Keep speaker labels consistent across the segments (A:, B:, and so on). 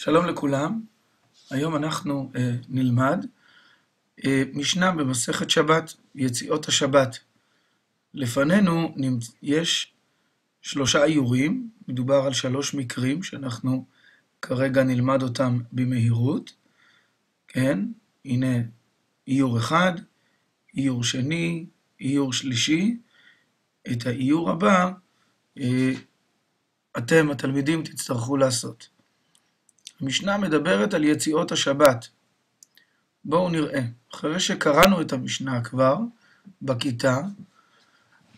A: שלום לכולם, היום אנחנו נלמד משנה במסכת שבת, יציאות השבת. לפנינו יש 3 איורים, מדובר על 3 מקרים שאנחנו כרגע נלמד אותם במהירות. כן, הנה איור אחד, איור שני, איור שלישי. את האיור הבא אתם התלמידים תצטרכו לעשות. המשנה מדברת על יציאות השבת. בואו נראה. אחרי שקראנו את המשנה כבר בכיתה,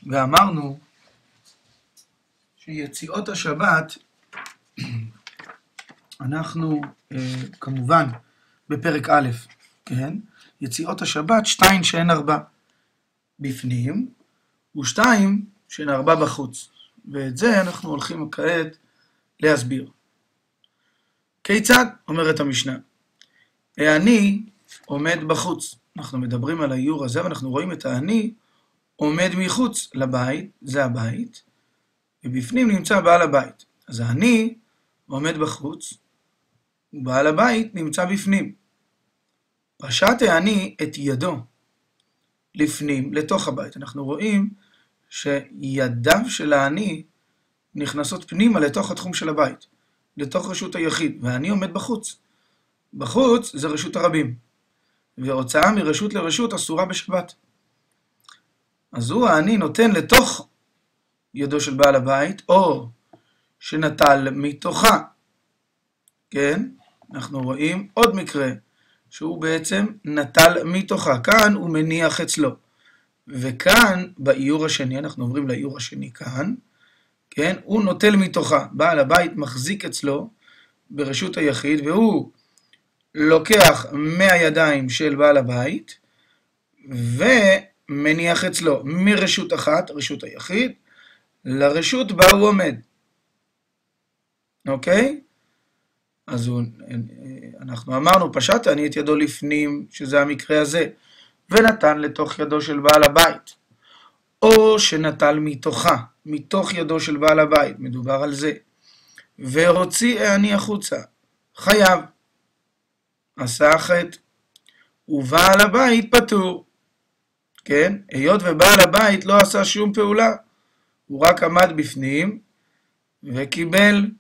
A: ואמרנו שיציאות השבת, אנחנו כמובן בפרק א', כן? יציאות השבת 2 שהן 4 בפנים, ו2 שהן 4 בחוץ. ואת זה אנחנו הולכים כעת להסביר. כיצד? אומרת המשנה. העני עומד בחוץ. אנחנו מדברים על האיור הזה, ואנחנו רואים את העני עומד מחוץ לבית, זה הבית, ובפנים נמצא בעל הבית. אז העני עומד בחוץ, ובעל הבית נמצא בפנים. פשט העני את ידו לפנים, לתוך הבית. אנחנו רואים שידיו של העני נכנסות פנימה לתוך התחום של הבית. לתוך רשות היחיד, ואני עומד בחוץ. בחוץ זה רשות הרבים, והוצאה מרשות לרשות אסורה בשבת. אז הוא העני נותן לתוך ידו של בעל הבית, או שנטל מתוכה. כן? אנחנו רואים עוד מקרה, שהוא בעצם נטל מתוכה. כאן הוא מניח אצלו. וכאן, באיור השני, אנחנו עוברים לאיור השני כאן, כן? הוא נוטל מתוכה, בעל הבית מחזיק אצלו ברשות היחיד, והוא לוקח מהידיים של בעל הבית, ומניח אצלו מרשות אחת, רשות היחיד, לרשות בה הוא עומד. אוקיי? אז אנחנו אמרנו, פשט העני את ידו לפנים, שזה המקרה הזה, ונתן לתוך ידו של בעל הבית. או שנטל מתוכה, מתוך ידו של בעל הבית, מדובר על זה, והוציא העני החוצה, חייב, עשה חטא, ובעל הבית פטור. כן? היות ובעל הבית לא עשה שום פעולה, הוא רק עמד בפנים וקיבל,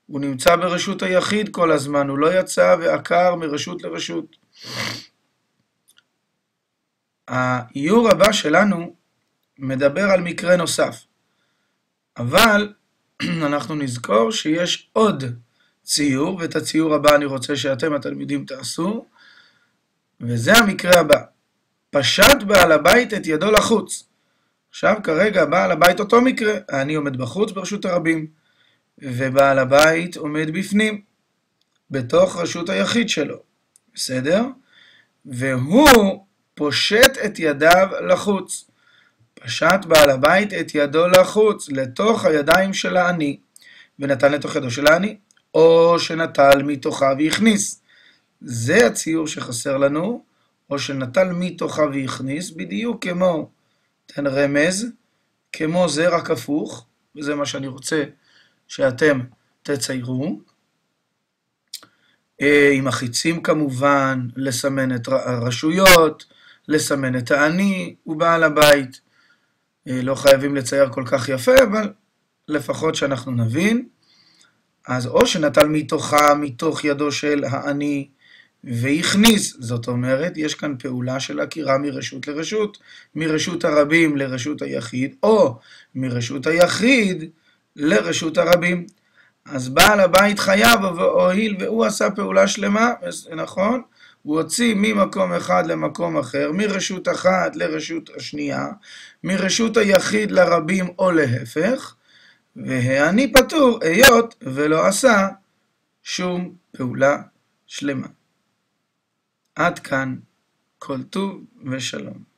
A: הוא נמצא ברשות היחיד כל הזמן, הוא לא יצא ועקר מרשות לרשות. האיור הבא שלנו מדבר על מקרה נוסף, אבל אנחנו נזכור שיש עוד ציור, ואת הציור הבא אני רוצה שאתם התלמידים תעשו, וזה המקרה הבא. פשט בעל הבית את ידו לחוץ. עכשיו כרגע בעל הבית אותו מקרה, אני עומד בחוץ ברשות הרבים, ובעל הבית עומד בפנים, בתוך רשות היחיד שלו. בסדר? והוא פושט את ידיו לחוץ. פשט בעל הבית את ידו לחוץ, לתוך הידיים של העני, ונתן לתוך ידו של העני, או שנטל מתוכה והכניס. זה הציור שחסר לנו, או שנטל מתוכה והכניס, בדיוק כמו, תן רמז, כמו זה רק הפוך, וזה מה שאני רוצה שאתם תציירו. עם החיצים כמובן, לסמן את הרשויות, לסמן את העני ובעל הבית. לא חייבים לצייר כל כך יפה, אבל לפחות שאנחנו נבין. אז או שנטל מתוכה, מתוך ידו של העני, והכניס, זאת אומרת, יש כאן פעולה של עקירה מרשות לרשות, מרשות הרבים לרשות היחיד, או מרשות היחיד לרשות הרבים. אז בעל הבית חייב, והואיל והוא עשה פעולה שלמה, נכון? הוא הוציא ממקום אחד למקום אחר, מרשות אחת לרשות השנייה, מרשות היחיד לרבים או להפך, והעני פטור היות ולא עשה שום פעולה שלמה. עד כאן, כל טוב ושלום.